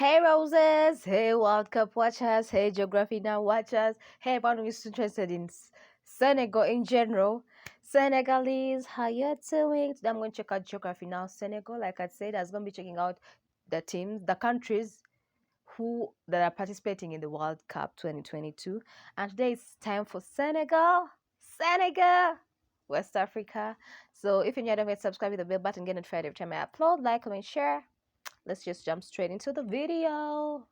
Hey Roses, hey World Cup watchers, hey Geography Now watchers, hey everyone who's interested in Senegal in general. Senegalese, how you doing? Today I'm going to check out Geography Now Senegal. Like I said, I was going to be checking out the teams, the countries who that are participating in the World Cup 2022. And today it's time for Senegal, West Africa. So if you're new, don't forget to subscribe with the bell button, get notified every time I upload, like, comment, share. Let's just jump straight into the video.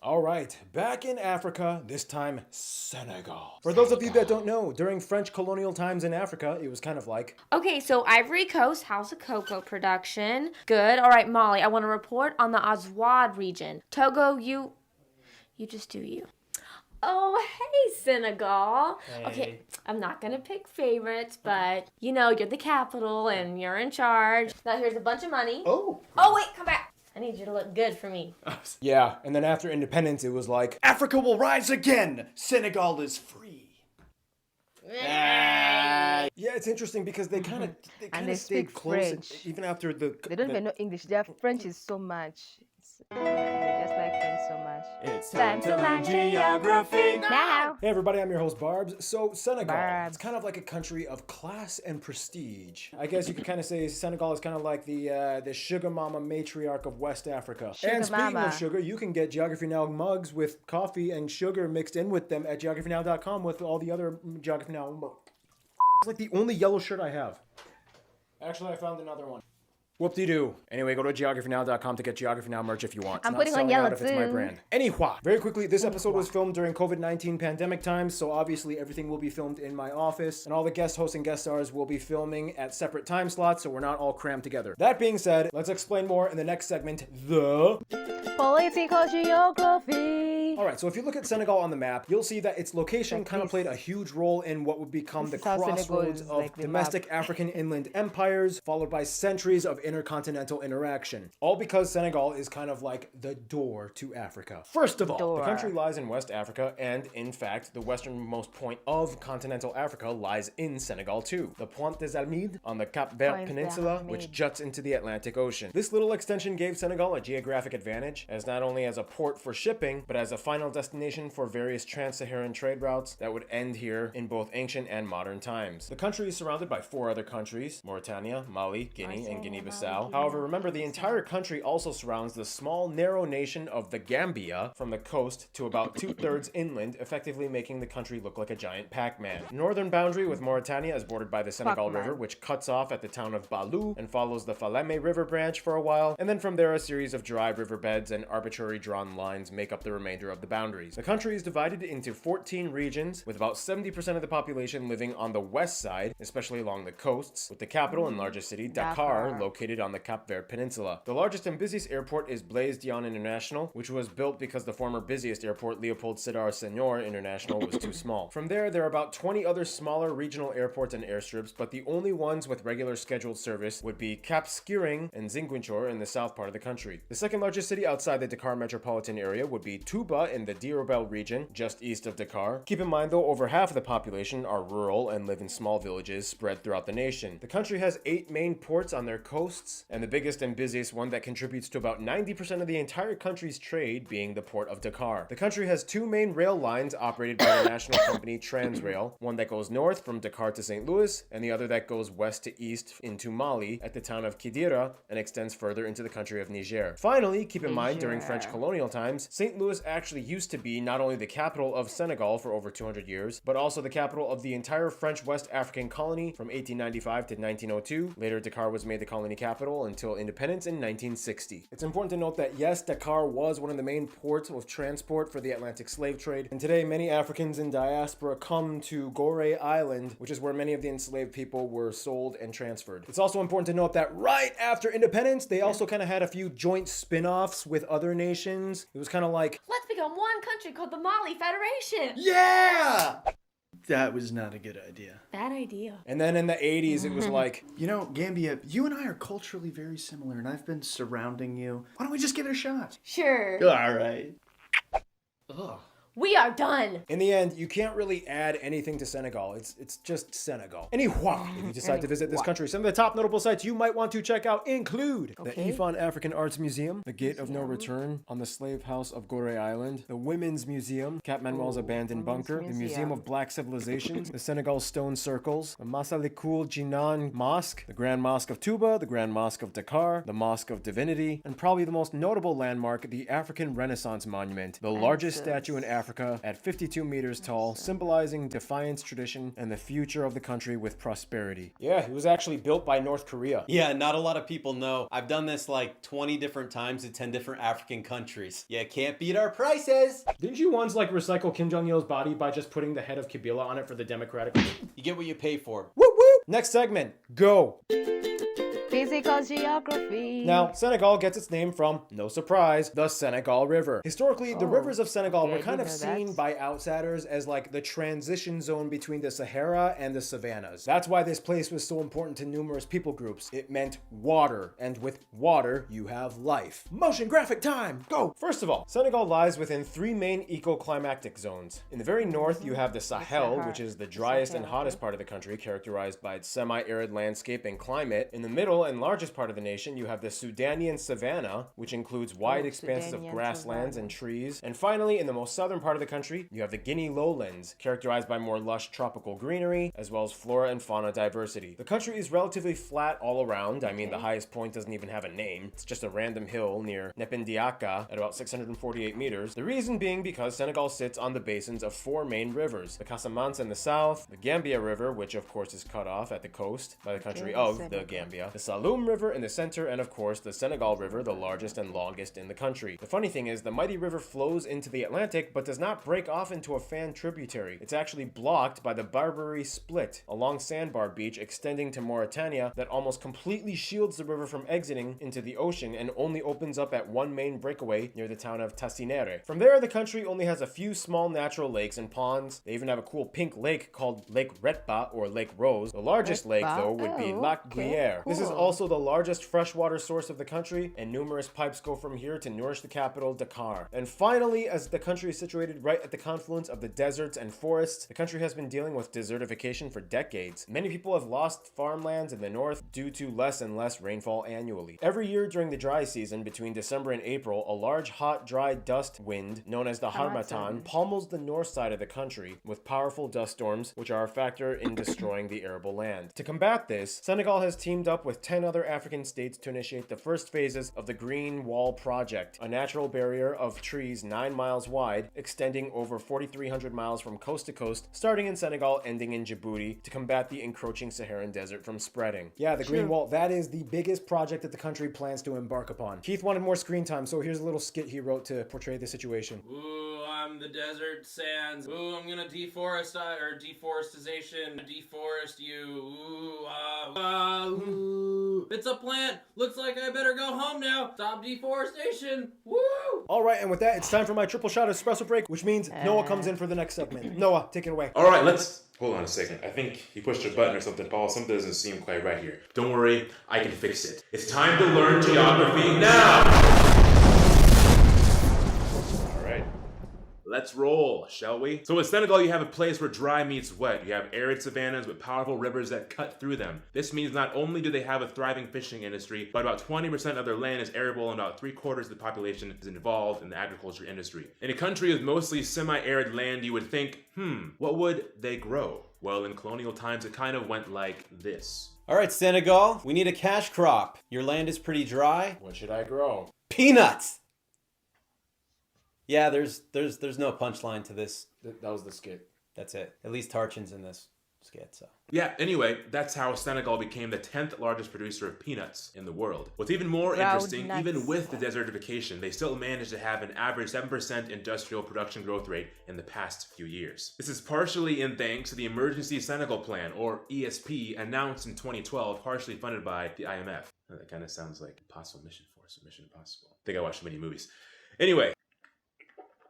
All right, back in Africa, this time Senegal. For those of you that don't know, during French colonial times in Africa, it was kind of like... Okay, so Ivory Coast, House of Cocoa production. Good. All right, Molly, I want to report on the Azawad region. Togo, you just do you. Oh, hey, Senegal. Hey. Okay, I'm not going to pick favorites, but you know, you're the capital and you're in charge. Now here's a bunch of money. Oh, wait, come back. I need you to look good for me. Yeah, and then after independence, it was like, Africa will rise again! Senegal is free. yeah, it's interesting because they kind of they stayed speak close French. even after the... They don't even know English. Their French is so much. They just like French so much. It's Time to learn geography Now. Hey everybody, I'm your host Barbs. So Senegal, Barbs. it's kind of like a country of class and prestige. I guess you could kind of say Senegal is kind of like the sugar mama matriarch of West Africa. Sugar and speaking mama. of sugar, you can get Geography Now mugs with coffee and sugar mixed in with them at geographynow.com with all the other Geography Now mugs. It's like the only yellow shirt I have. Actually, I found another one. Whoop-de-doo. Anyway, go to geographynow.com to get Geography Now merch if you want. It's I'm not putting on selling yellow out if it's my too. brand. Anyhow, very quickly, this episode was filmed during COVID-19 pandemic times, so obviously everything will be filmed in my office, and all the guest hosts and guest stars will be filming at separate time slots, so we're not all crammed together. That being said, let's explain more in the next segment, the... Political geography. Alright, so if you look at Senegal on the map, you'll see that its location kind of played a huge role in what would become the This is how Senegal crossroads is, of like, the domestic African inland empires, followed by centuries of intercontinental interaction. All because Senegal is kind of like the door to Africa. First of all, the country lies in West Africa, and in fact, the westernmost point of continental Africa lies in Senegal too. The Pointe des Almides on the Cap Vert Pointe des Peninsula, Almides. which juts into the Atlantic Ocean. This little extension gave Senegal a geographic advantage, as not only as a port for shipping, but as a final destination for various trans-Saharan trade routes that would end here in both ancient and modern times. The country is surrounded by 4 other countries: Mauritania, Mali, Guinea, and Guinea-Bissau. However, remember, the entire country also surrounds the small, narrow nation of the Gambia from the coast to about 2/3 inland, effectively making the country look like a giant Pac-Man. The northern boundary with Mauritania is bordered by the Senegal Pac-Man. River, which cuts off at the town of Balou and follows the Falémé River branch for a while, and then from there a series of dry riverbeds and arbitrary drawn lines make up the remainder of the boundaries. The country is divided into 14 regions, with about 70% of the population living on the west side, especially along the coasts, with the capital and largest city, Dakar, located on the Cap Vert Peninsula. The largest and busiest airport is Blaise Diagne International, which was built because the former busiest airport, Leopold Sédar Senghor International, was too small. From there are about 20 other smaller regional airports and airstrips, but the only ones with regular scheduled service would be Cap Skirring and Ziguinchor in the south part of the country. The second largest city outside the Dakar metropolitan area would be Touba in the Diourbel region, just east of Dakar. Keep in mind though, over half of the population are rural and live in small villages spread throughout the nation. The country has 8 main ports on their coasts, and the biggest and busiest one that contributes to about 90% of the entire country's trade being the port of Dakar. The country has 2 main rail lines operated by the national company Transrail, one that goes north from Dakar to St. Louis, and the other that goes west to east into Mali at the town of Kidira and extends further into the country of Niger. Finally, keep in mind, during French colonial times, St. Louis actually used to be not only the capital of Senegal for over 200 years, but also the capital of the entire French West African colony from 1895 to 1902. Later, Dakar was made the colony capital until independence in 1960. It's important to note that yes, Dakar was one of the main ports of transport for the Atlantic slave trade, and today many Africans in diaspora come to Gorée Island, which is where many of the enslaved people were sold and transferred. It's also important to note that right after independence, they also kind of had a few joint spin-offs with other nations. It was kind of like, Let's become one country called the Mali Federation. yeah! That was not a good idea. Bad idea. And then in the 80s, it was like, You know, Gambia, you and I are culturally very similar, and I've been surrounding you. Why don't we just give it a shot? Sure. All right. ugh. We are done. In the end, you can't really add anything to Senegal. It's just Senegal. Anyway, if you decide to visit this country, some of the top notable sites you might want to check out include the Ifon African Arts Museum, the Gate of No Return on the Slave House of Gore Island, the Women's Museum, Cap Manuel's Abandoned Bunker, the Museum of Black Civilizations, the Senegal Stone Circles, the Massalikul Jinan Mosque, the Grand Mosque of Touba, the Grand Mosque of Dakar, the Mosque of Divinity, and probably the most notable landmark, the African Renaissance Monument, the largest statue in Africa at 52 meters tall, symbolizing defiance, tradition, and the future of the country with prosperity. Yeah, it was actually built by North Korea. Yeah, not a lot of people know. I've done this like 20 different times to 10 different African countries. Yeah, can't beat our prices. Didn't you once like recycle Kim Jong-il's body by just putting the head of Kabila on it for the Democratic? You get what you pay for. Woo woo! Next segment, go! Physical geography. Now, Senegal gets its name from, no surprise, the Senegal River. Historically, the rivers of Senegal were kind of seen by outsiders as like the transition zone between the Sahara and the savannas. That's why this place was so important to numerous people groups. It meant water, and with water, you have life. Motion graphic time, go! First of all, Senegal lies within three main ecoclimatic zones. In the very north, you have the Sahel, which is the driest and hottest part of the country, characterized by its semi-arid landscape and climate. In the middle and largest part of the nation, you have the Sudanian savanna, which includes wide expanses of grasslands and trees. And finally, in the most southern part of the country, you have the Guinea lowlands, characterized by more lush tropical greenery, as well as flora and fauna diversity. The country is relatively flat all around. I mean, the highest point doesn't even have a name. It's just a random hill near Nependiaka at about 648 meters. The reason being because Senegal sits on the basins of four main rivers, the Casamance in the south, the Gambia River, which of course is cut off at the coast by the country of the Gambia, the Saloum River in the center, and of course the Senegal River, the largest and longest in the country. The funny thing is, the mighty river flows into the Atlantic but does not break off into a fan tributary. It's actually blocked by the Barbary Split, a long sandbar beach extending to Mauritania that almost completely shields the river from exiting into the ocean and only opens up at one main breakaway near the town of Tassinere. From there, the country only has a few small natural lakes and ponds. They even have a cool pink lake called Lake Retba or Lake Rose. The largest lake, though, would be Lac Guiers. This is also the largest freshwater source of the country, and numerous pipes go from here to nourish the capital, Dakar. And finally, as the country is situated right at the confluence of the deserts and forests, the country has been dealing with desertification for decades. Many people have lost farmlands in the north due to less and less rainfall annually. Every year during the dry season, between December and April, a large hot, dry dust wind, known as the Harmattan, pummels the north side of the country with powerful dust storms, which are a factor in destroying the arable land. To combat this, Senegal has teamed up with 10 other African states to initiate the first phases of the Green Wall Project, a natural barrier of trees 9 miles wide, extending over 4,300 miles from coast to coast, starting in Senegal, ending in Djibouti, to combat the encroaching Saharan desert from spreading. Yeah, the Green Wall, that is the biggest project that the country plans to embark upon. Keith wanted more screen time, so here's a little skit he wrote to portray the situation. Ooh, I'm the desert sands. Ooh, I'm gonna deforest you. Ooh. It's a plant. Looks like I better go home now. Stop deforestation. Woo! All right, and with that, it's time for my triple shot espresso break, which means Noah comes in for the next segment. Noah, take it away. All right, let's... Hold on a second. I think he pushed a button or something, Paul. Something doesn't seem quite right here. Don't worry, I can fix it. It's time to learn geography now! Let's roll, shall we? So in Senegal, you have a place where dry meets wet. You have arid savannas with powerful rivers that cut through them. This means not only do they have a thriving fishing industry, but about 20% of their land is arable and about 3/4 of the population is involved in the agriculture industry. In a country with mostly semi-arid land, you would think, what would they grow? Well, in colonial times, it kind of went like this. All right, Senegal, we need a cash crop. Your land is pretty dry. What should I grow? Peanuts! Yeah, there's no punchline to this. That was the skit. That's it. At least Tarchin's in this skit, so. Yeah, anyway, that's how Senegal became the 10th largest producer of peanuts in the world. What's even more interesting, even with the desertification, they still managed to have an average 7% industrial production growth rate in the past few years. This is partially in thanks to the Emergency Senegal Plan, or ESP, announced in 2012, partially funded by the IMF. That kind of sounds like Impossible Mission Force or Mission Impossible. I think I watched too many movies. Anyway,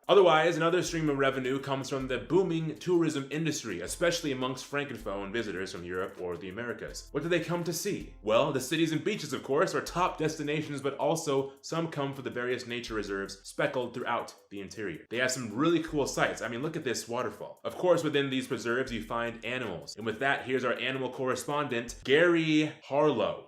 Otherwise, another stream of revenue comes from the booming tourism industry, especially amongst francophone visitors from Europe or the Americas. What do they come to see? Well, the cities and beaches, of course, are top destinations, but also some come for the various nature reserves speckled throughout the interior. They have some really cool sights. I mean, look at this waterfall. Of course, within these preserves, you find animals. And with that, here's our animal correspondent, Gary Harlow.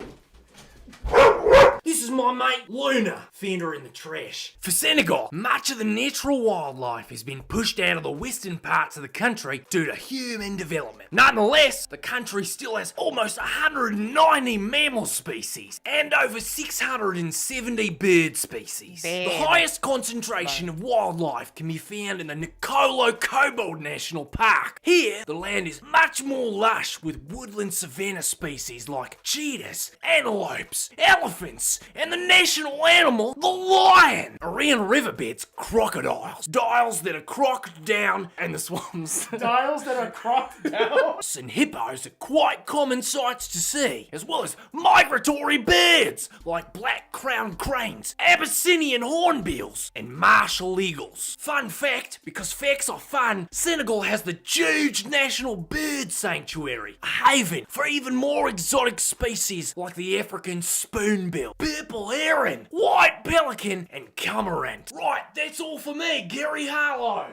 This is my mate Luna, found her in the trash. For Senegal, much of the natural wildlife has been pushed out of the western parts of the country due to human development. Nonetheless, the country still has almost 190 mammal species and over 670 bird species. The highest concentration of wildlife can be found in the Nicolo Kobold National Park. Here, the land is much more lush with woodland savanna species like cheetahs, antelopes, elephants, and the national animal, the lion. Around riverbeds, crocodiles. Dials that are crocked down, and the swans. Dials that are cropped down. And hippos are quite common sights to see, as well as migratory birds like black-crowned cranes, Abyssinian hornbills, and martial eagles. Fun fact, because facts are fun, Senegal has the huge national bird sanctuary, a haven for even more exotic species like the African spoonbill, purple heron, white pelican, and cormorant. Right, that's all for me, Gary Harlow.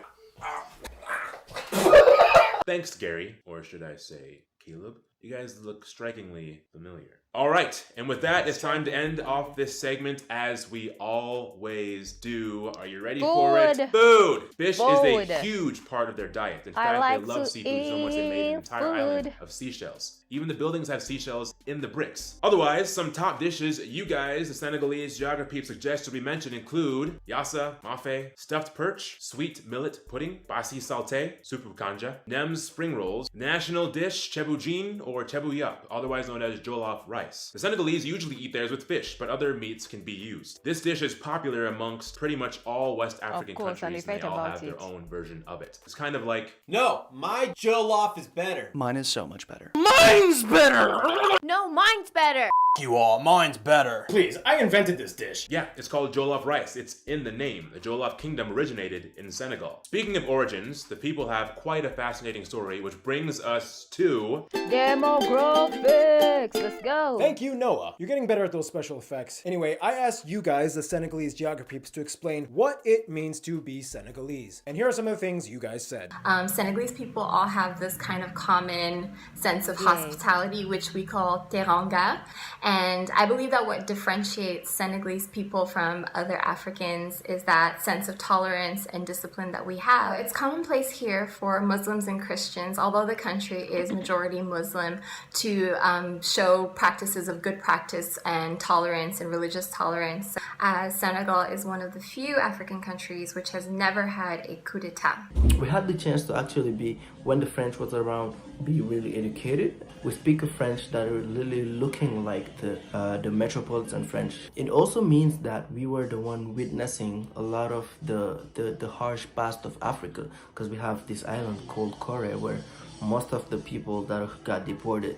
Thanks, Gary, or should I say, Caleb. You guys look strikingly familiar. All right, and with that, it's time to end off this segment as we always do. Are you ready for it? Food! Fish is a huge part of their diet. In fact, they love seafood so much they made an entire island of seashells. Even the buildings have seashells in the bricks. Otherwise, some top dishes you guys, the Senegalese geography suggest to be mentioned include yassa, mafe, stuffed perch, sweet millet pudding, basi salté, supu kanja, nems spring rolls, national dish cheboujin or chebouyap, otherwise known as jollof rice. The Senegalese usually eat theirs with fish, but other meats can be used. This dish is popular amongst pretty much all West African countries, and they all have their own version of it. It's kind of like, No, my jollof is better. Mine is so much better. Mine's better! No, mine's better. You are, mine's better. Please, I invented this dish. yeah, it's called jollof rice. It's in the name. The Jollof Kingdom originated in Senegal. Speaking of origins, the people have quite a fascinating story, which brings us to Demographics. Let's go. Thank you, Noah. You're getting better at those special effects. Anyway, I asked you guys, the Senegalese geography peeps, to explain what it means to be Senegalese. And here are some of the things you guys said. Senegalese people all have this kind of common sense of hospitality, which we call teranga. And I believe that what differentiates Senegalese people from other Africans is that sense of tolerance and discipline that we have. It's commonplace here for Muslims and Christians, although the country is majority Muslim, to show practices of good practice and tolerance and religious tolerance, as Senegal is one of the few African countries which has never had a coup d'etat. We had the chance to actually be, when the French was around, be really educated. We speak a French that are really looking like the metropolitan French. It also means that we were the one witnessing a lot of the harsh past of Africa, because we have this island called Kore where most of the people that got deported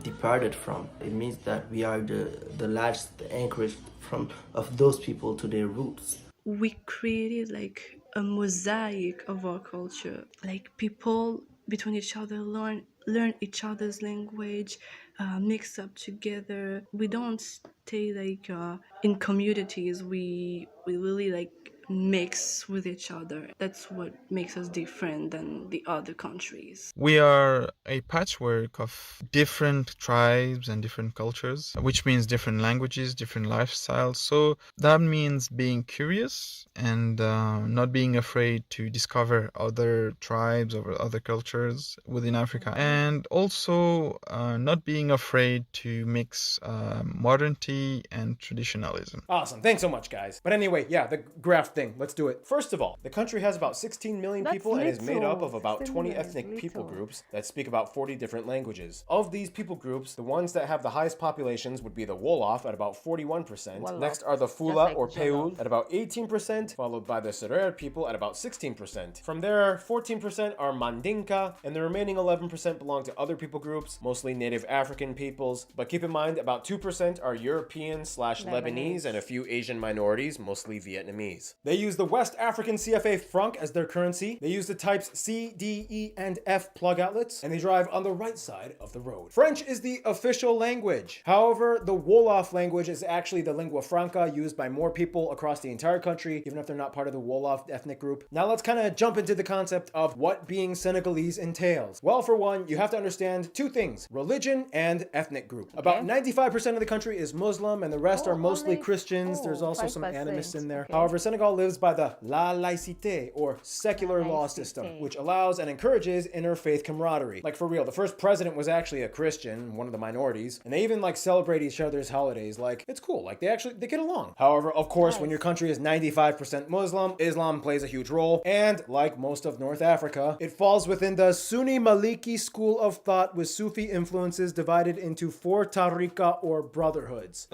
departed from. It means that we are the last anchorage of those people to their roots. We created like a mosaic of our culture, like people between each other learn each other's language, mix up together. We don't stay like in communities. We really like mix with each other. That's what makes us different than the other countries. We are a patchwork of different tribes and different cultures, which means different languages, different lifestyles. So that means being curious and not being afraid to discover other tribes or other cultures within Africa, and also not being afraid to mix modernity and traditionalism. Awesome. Thanks so much, guys. But anyway, yeah, the graph thing. Let's do it. First of all, the country has about 16 million people and is made up of about 20 ethnic people groups that speak about 40 different languages. Of these people groups, the ones that have the highest populations would be the Wolof at about 41%. Next are the Fula or Peul at about 18%, followed by the Serer people at about 16%. From there, 14% are Mandinka, and the remaining 11% belong to other people groups, mostly native African peoples. But keep in mind, about 2% are European/Lebanese and a few Asian minorities, mostly Vietnamese. They use the West African CFA franc as their currency. They use the types C, D, E, and F plug outlets, and they drive on the right side of the road. French is the official language. However, the Wolof language is actually the lingua franca used by more people across the entire country, even if they're not part of the Wolof ethnic group. Now let's kind of jump into the concept of what being Senegalese entails. Well, for one, you have to understand two things: religion and ethnic group. About 95% of the country is Muslim, and the rest are mostly Christians. There's also some animists in there. However, Senegal lives by the la laïcité, or secular law system, which allows and encourages interfaith camaraderie. Like, for real, the first president was actually a Christian, one of the minorities, and they even like celebrate each other's holidays. Like, it's cool. Like, they get along. However, of course, when your country is 95% Muslim, Islam plays a huge role, and like most of North Africa, it falls within the Sunni Maliki school of thought, with Sufi influences divided into 4 tariqa or brotherhoods.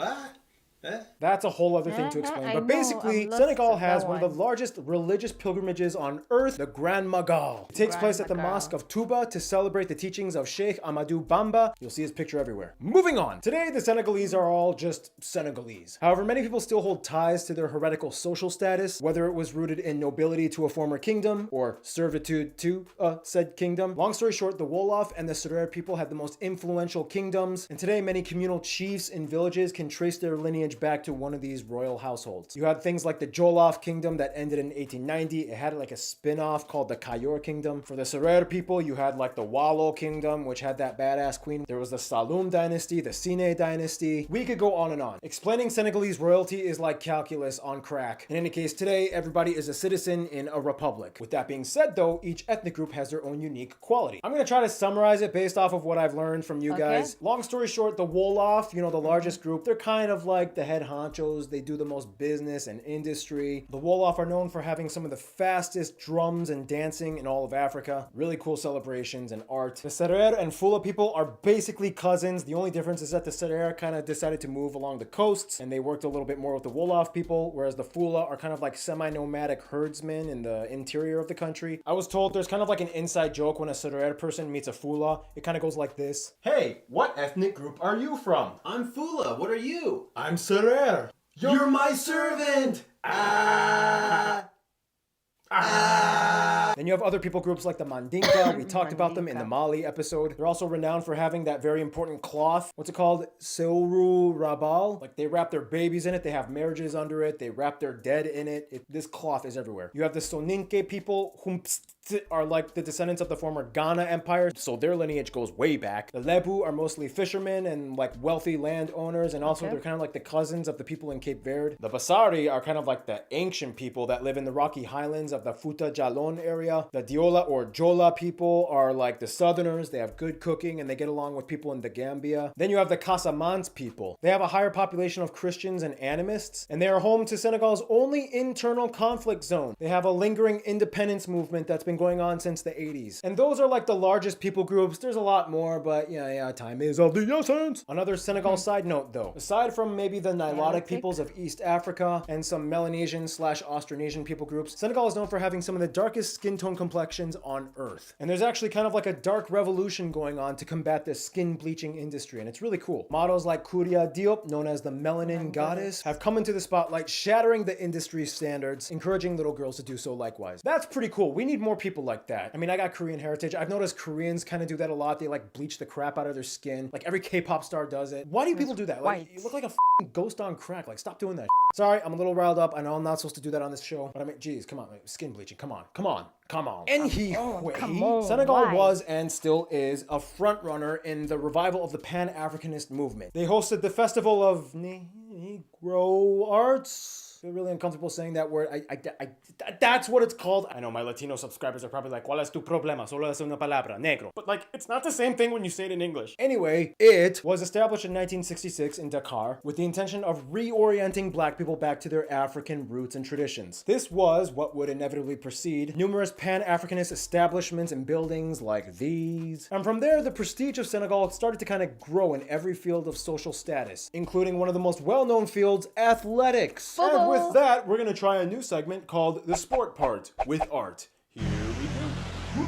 That's a whole other thing to explain. But basically, Senegal has one of the largest religious pilgrimages on earth, the Grand Magal. It takes place at the Mosque of Touba to celebrate the teachings of Sheikh Amadou Bamba. You'll see his picture everywhere. Moving on. Today, the Senegalese are all just Senegalese. However, many people still hold ties to their heretical social status, whether it was rooted in nobility to a former kingdom or servitude to said kingdom. Long story short, the Wolof and the Serer people had the most influential kingdoms, and today many communal chiefs in villages can trace their lineage back to one of these royal households. You had things like the Jollof kingdom that ended in 1890. It had like a spin-off called the Kayor kingdom. For the Serer people, you had like the Wallo kingdom, which had that badass queen. There was the Saloum dynasty, the Sine dynasty. We could go on and on. Explaining Senegalese royalty is like calculus on crack. In any case, today, everybody is a citizen in a republic. With that being said though, each ethnic group has their own unique quality. I'm gonna try to summarize it based off of what I've learned from you guys. Long story short, the Wolof, the largest group, they're kind of like the head honchos. They do the most business and industry. The Wolof are known for having some of the fastest drums and dancing in all of Africa. Really cool celebrations and art. The Serer and Fula people are basically cousins. The only difference is that the Serer kind of decided to move along the coasts and they worked a little bit more with the Wolof people, whereas the Fula are kind of like semi-nomadic herdsmen in the interior of the country. I was told there's kind of like an inside joke when a Serer person meets a Fula. It kind of goes like this. Hey, what ethnic group are you from? I'm Fula. What are you? I'm Serer. You're my servant! Then you have other people groups like the Mandinka. We talked about them in the Mali episode. They're also renowned for having that very important cloth. What's it called? Seuru Rabal. Like, they wrap their babies in it. They have marriages under it. They wrap their dead in it. This cloth is everywhere. You have the Soninke people, whom are like the descendants of the former Ghana Empire, so their lineage goes way back. The Lebu are mostly fishermen and like wealthy landowners, and also they're kind of like the cousins of the people in Cape Verde. The Basari are kind of like the ancient people that live in the rocky highlands of the Futa Jalon area. The Diola or Jola people are like the southerners. They have good cooking and they get along with people in the Gambia. Then you have the Casamance people. They have a higher population of Christians and animists, and they are home to Senegal's only internal conflict zone. They have a lingering independence movement that's been going on since the 80s. And those are like the largest people groups. There's a lot more, but yeah, time is of the essence. Another Senegal side note though, aside from maybe the Nilotic peoples of East Africa and some Melanesian/Austronesian people groups, Senegal is known for having some of the darkest skin tone complexions on earth. And there's actually kind of like a dark revolution going on to combat the skin bleaching industry, and it's really cool. Models like Kouria Diop, known as the Melanin Goddess, have come into the spotlight, shattering the industry standards, encouraging little girls to do so likewise. That's pretty cool. We need more people like that. I mean, I got Korean heritage. I've noticed Koreans kind of do that a lot. They like bleach the crap out of their skin. Like every K-pop star does it. Why do people do that? Like, you look like a ghost on crack. Like, stop doing that. Sorry, I'm a little riled up. I know I'm not supposed to do that on this show, but I mean, geez, come on, skin bleaching. Come on. Anyway, Senegal was and still is a front runner in the revival of the Pan-Africanist movement. They hosted the Festival of Negro Arts. I feel really uncomfortable saying that word. That's what it's called. I know my Latino subscribers are probably like, ¿Cuál es tu problema? Solo es una palabra, negro. But like, it's not the same thing when you say it in English. Anyway, it was established in 1966 in Dakar with the intention of reorienting black people back to their African roots and traditions. This was what would inevitably precede numerous Pan-Africanist establishments and buildings like these. And from there, the prestige of Senegal started to kind of grow in every field of social status, including one of the most well-known fields, athletics. And with that, we're gonna try a new segment called The Sport Part with Art. Here we go.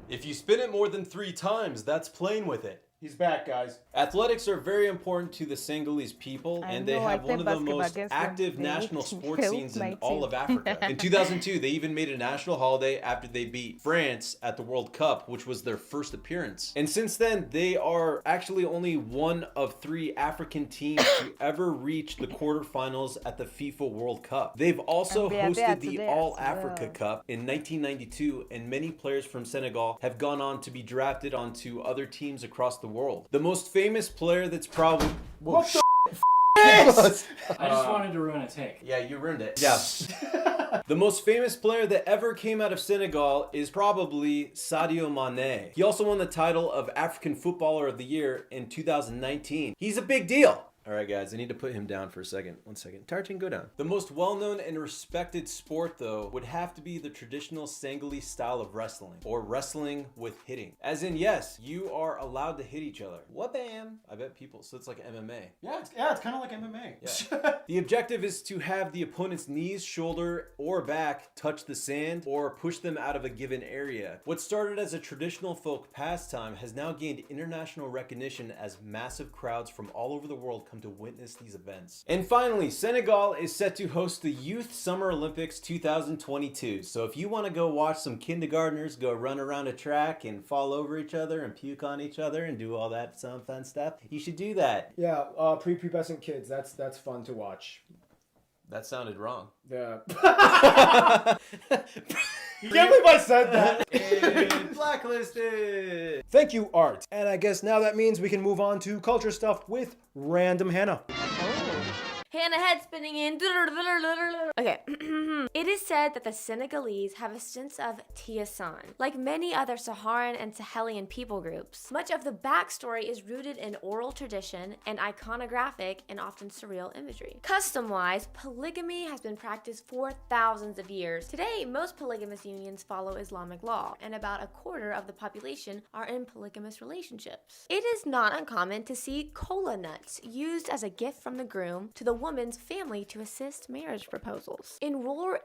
If you spin it more than 3 times, that's playing with it. He's back, guys. Athletics are very important to the Senegalese people, and they have one of the most active national sports scenes in all of Africa. In 2002, they even made a national holiday after they beat France at the World Cup, which was their first appearance. And since then, they are actually only one of 3 African teams to ever reach the quarterfinals at the FIFA World Cup. They've also hosted the All Africa Cup in 1992, and many players from Senegal have gone on to be drafted onto other teams across the world. The most famous player that's probably... What the I just wanted to ruin a take. Yeah, you ruined it. Yeah. The most famous player that ever came out of Senegal is probably Sadio Mané. He also won the title of African Footballer of the Year in 2019. He's a big deal. All right, guys, I need to put him down for a second. 1 second. Tartan, go down. The most well-known and respected sport, though, would have to be the traditional Senegalese style of wrestling, or wrestling with hitting. As in, yes, you are allowed to hit each other. Wha-bam! I bet people, so it's like MMA. Yeah, it's kind of like MMA. Yeah. The objective is to have the opponent's knees, shoulder, or back touch the sand, or push them out of a given area. What started as a traditional folk pastime has now gained international recognition as massive crowds from all over the world come to witness these events. And finally, Senegal is set to host the Youth Summer Olympics 2022. So if you want to go watch some kindergartners go run around a track and fall over each other and puke on each other and do all that some fun stuff, you should do that. Yeah, prepubescent kids. That's fun to watch. That sounded wrong. Yeah. You can't believe I said that. And blacklisted. Thank you, Art. And I guess now that means we can move on to culture stuff with Random Hannah. Hannah head spinning in. Okay. It is said that the Senegalese have a sense of Tiasan. Like many other Saharan and Sahelian people groups, much of the backstory is rooted in oral tradition and iconographic and often surreal imagery. Custom-wise, polygamy has been practiced for thousands of years. Today, most polygamous unions follow Islamic law, and about a quarter of the population are in polygamous relationships. It is not uncommon to see cola nuts used as a gift from the groom to the woman's family to assist marriage proposals. In rural,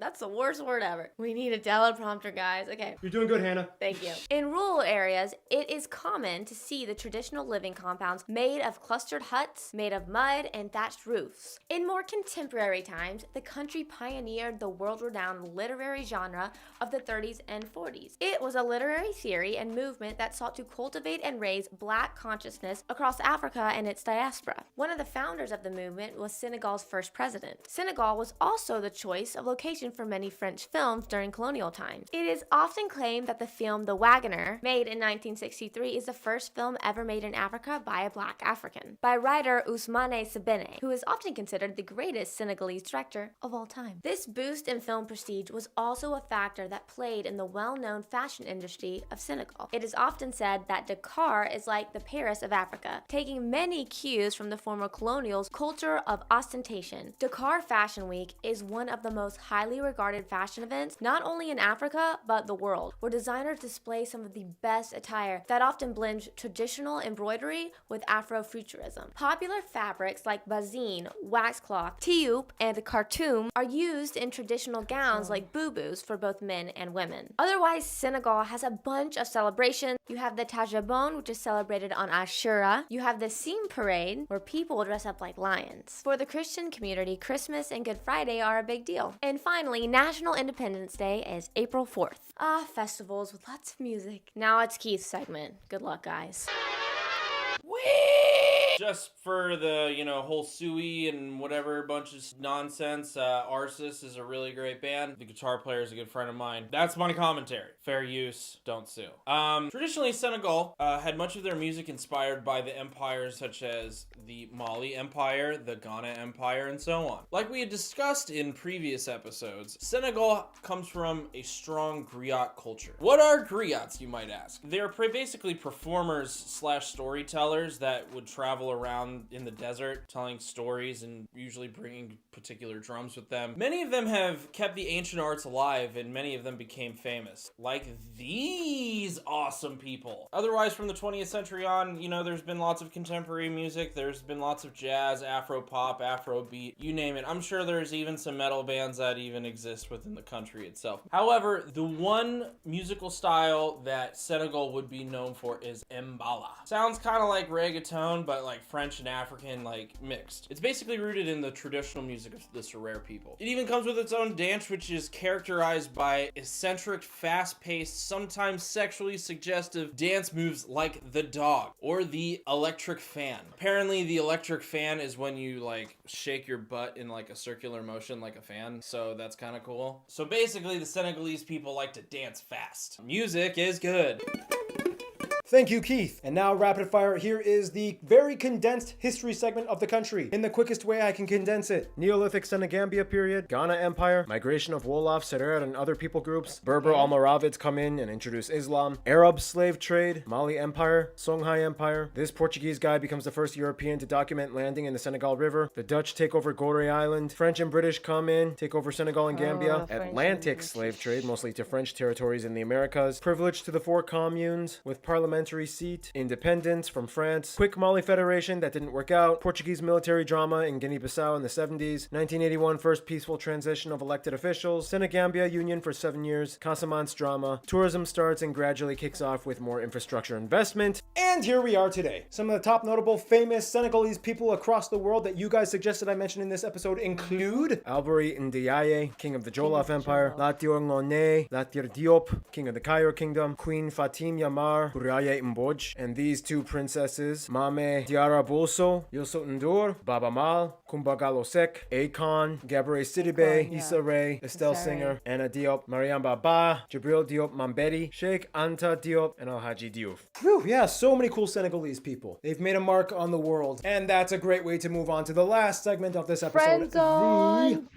that's the worst word ever. We need a teleprompter, guys. Okay. You're doing good, Hannah. Thank you. In rural areas, it is common to see the traditional living compounds made of clustered huts, made of mud and thatched roofs. In more contemporary times, the country pioneered the world-renowned literary genre of the 30s and 40s. It was a literary theory and movement that sought to cultivate and raise Black consciousness across Africa and its diaspora. One of the founders of the movement was Senegal's first president. Senegal was also the choice of location for many French films during colonial times. It is often claimed that the film The Wagoner, made in 1963, is the first film ever made in Africa by a Black African, by writer Ousmane Sembène, who is often considered the greatest Senegalese director of all time. This boost in film prestige was also a factor that played in the well-known fashion industry of Senegal. It is often said that Dakar is like the Paris of Africa, taking many cues from the former colonials' culture of ostentation. Dakar Fashion Week is one of the most highly regarded fashion events, not only in Africa, but the world, where designers display some of the best attire that often blends traditional embroidery with Afrofuturism. Popular fabrics like bazine, waxcloth, tioop, and khartoum are used in traditional gowns like boubous for both men and women. Otherwise, Senegal has a bunch of celebrations. You have the Tajabon, which is celebrated on Ashura. You have the Sim Parade, where people dress up like lions. For the Christian community, Christmas and Good Friday are a big deal. And finally, National Independence Day is April 4th. Festivals with lots of music. Now it's Keith's segment. Good luck, guys. Just for the, whole suey and whatever bunch of nonsense, Arsis is a really great band. The guitar player is a good friend of mine. That's my commentary. Fair use, don't sue. Traditionally, Senegal had much of their music inspired by the empires such as the Mali Empire, the Ghana Empire, and so on. Like we had discussed in previous episodes, Senegal comes from a strong griot culture. What are griots, you might ask? They're basically performers / storytellers that would travel travel around in the desert telling stories and usually bringing particular drums with them. Many of them have kept the ancient arts alive, and many of them became famous, like these awesome people. Otherwise, from the 20th century on, there's been lots of contemporary music, there's been lots of jazz, Afro pop, Afro beat, you name it. I'm sure there's even some metal bands that even exist within the country itself. However, the one musical style that Senegal would be known for is mbala. Sounds kind of like reggaeton, but like French and African, like mixed. It's basically rooted in the traditional music of the Serer people. It even comes with its own dance, which is characterized by eccentric, fast-paced, sometimes sexually suggestive dance moves like the dog or the electric fan. Apparently, the electric fan is when you like shake your butt in like a circular motion like a fan, so that's kind of cool. So basically, the Senegalese people like to dance fast. Music is good. Thank you, Keith. And now, rapid fire, here is the very condensed history segment of the country, in the quickest way I can condense it. Neolithic Senegambia period, Ghana Empire, migration of Wolof, Serer, and other people groups, Berber Almoravids come in and introduce Islam, Arab slave trade, Mali Empire, Songhai Empire. This Portuguese guy becomes the first European to document landing in the Senegal River. The Dutch take over Gorée Island. French and British come in, take over Senegal and Gambia. Atlantic slave trade, mostly to French territories in the Americas. Privilege to the four communes, with parliamentary seat, independence from France, quick Mali Federation that didn't work out, Portuguese military drama in Guinea-Bissau in the 70s, 1981 first peaceful transition of elected officials, Senegambia Union for 7 years, Casamance drama, tourism starts and gradually kicks off with more infrastructure investment, and here we are today. Some of the top notable famous Senegalese people across the world that you guys suggested I mention in this episode include Alboury Ndiaye, king of the Jollof Empire, Latir Ngoné, Latir Diop, king of the Cairo Kingdom, Queen Fatim Yamar, Bouraye Mbodj, and these two princesses, Mame Diarra Boso, Youssou N'Dour, Baba Mal, Kumba Gallo Sek, Akon, Gabrielle Sidibe, Issa Rae, Estelle Singer, Anna Diop, Mariam Baba, Jabril Diop Mambedi, Sheikh Anta Diop, and Alhaji Diouf. Whew, yeah, so many cool Senegalese people. They've made a mark on the world, and that's a great way to move on to the last segment of this episode. Friendzone.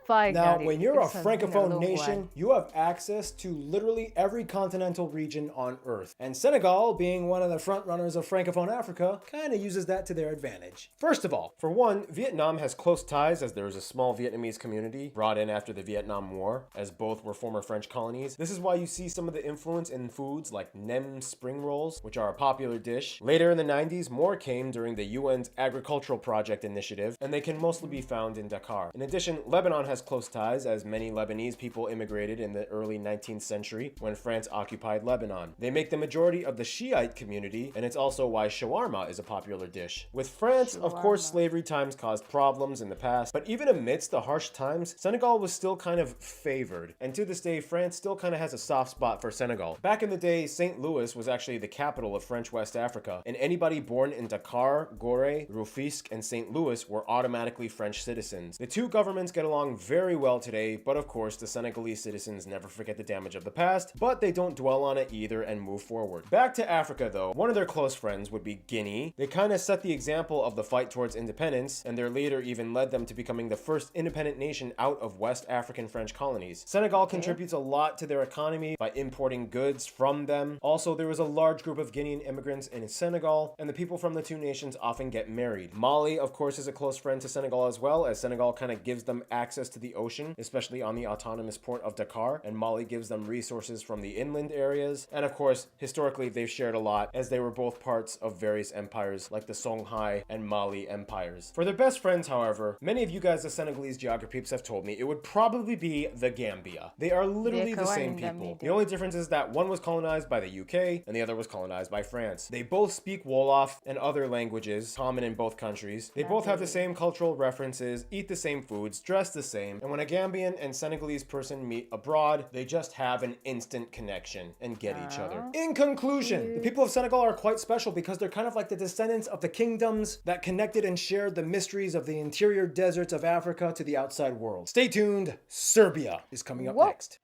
Now, when you're a francophone nation, you have access to literally every continental region on Earth. And Senegal, being one of the front runners of francophone Africa, kind of uses that to their advantage. First of all, for one, Vietnam has close ties as there is a small Vietnamese community brought in after the Vietnam War, as both were former French colonies. This is why you see some of the influence in foods like nem spring rolls, which are a popular dish. Later in the 90s, more came during the UN's Agricultural Project Initiative, and they can mostly be found in Dakar. In addition, Lebanon has close ties, as many Lebanese people immigrated in the early 19th century when France occupied Lebanon. They make the majority of the Shiite community, and it's also why shawarma is a popular dish. With France, of course, slavery times caused problems in the past, but even amidst the harsh times, Senegal was still kind of favored, and to this day, France still kind of has a soft spot for Senegal. Back in the day, St. Louis was actually the capital of French West Africa, and anybody born in Dakar, Gorée, Rufisque, and St. Louis were automatically French citizens. The two governments get along very well today, but of course the Senegalese citizens never forget the damage of the past, but they don't dwell on it either and move forward. Back to Africa though, one of their close friends would be Guinea. They kind of set the example of the fight towards independence, and their leader even led them to becoming the first independent nation out of West African French colonies. Senegal contributes a lot to their economy by importing goods from them. Also, there was a large group of Guinean immigrants in Senegal, and the people from the two nations often get married. Mali, of course, is a close friend to Senegal as well, as Senegal kind of gives them access to the ocean, especially on the autonomous port of Dakar, and Mali gives them resources from the inland areas. And of course, historically, they've shared a lot, as they were both parts of various empires like the Songhai and Mali empires. For their best friends, however, many of you guys, the Senegalese geography peeps, have told me it would probably be the Gambia. They are literally the same people. The only difference is that one was colonized by the UK and the other was colonized by France. They both speak Wolof and other languages common in both countries. They both have the same cultural references, eat the same foods, dress the same, and when a Gambian and Senegalese person meet abroad, they just have an instant connection and get each other. In conclusion, the people of Senegal are quite special because they're kind of like the descendants of the kingdoms that connected and shared the mysteries of the interior deserts of Africa to the outside world. Stay tuned, Serbia is coming up next.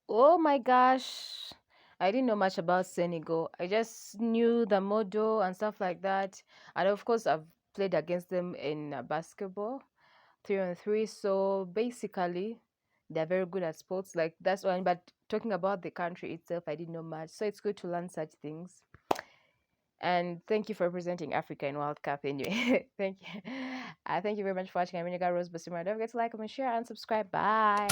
Oh my gosh. I didn't know much about Senegal. I just knew the motto and stuff like that. And of course, I've played against them in basketball, 3-on-3. So basically, they're very good at sports. Like that's why. But talking about the country itself, I didn't know much. So it's good to learn such things. And thank you for representing Africa in World Cup anyway. Thank you. Thank you very much for watching. I'm Rose Basemera. Don't forget to like, comment, share, and subscribe. Bye.